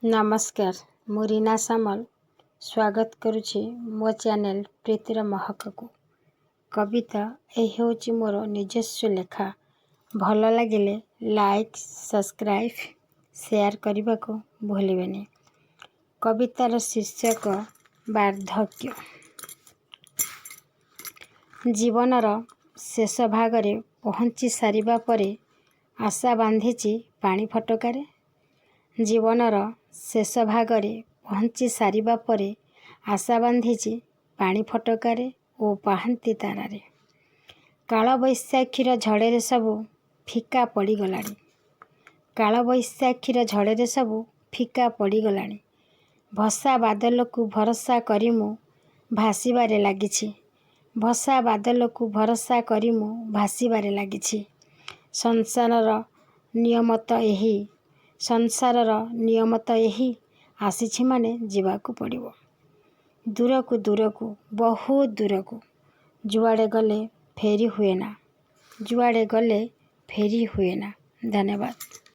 नमस्कार मु रीना सामल स्वागत करुछि मो चैनल प्रीतिर महक को। कविता यह होची मोर निजस्व लेखा। भल लगिले लाइक सब्सक्राइब शेयर करने को भूलिबेनी। कवितार शीर्षक वार्धक्य। जीवनर शेष भागरे पहुँची सारिबा परे आशा बांधिची पानी फटकारे। जीवनर शेष भागरे पहुँची सारिबा परे आशा बांधिची पानी फटकारे ओ पाहांती तारारे। काल बैशाखीर झड़े सबू फिका पड़गलाणी। काल बैशाखीर झड़े सबू फिका पड़गलाणी। भसा बादल को भरोसा करी मु भासीबारे लागिछि। भसा बादल को भरोसा करी मु भासीबारे लागिछि। संसारर नियम तो यही। संसारर नियम तो यही। आसीछि माने जीवाकू पड़िबो। दूर को बहुत दूर को जुआड़े गले फेरी हुए ना। जुआड़े गले फेरी हुए ना। धन्यवाद।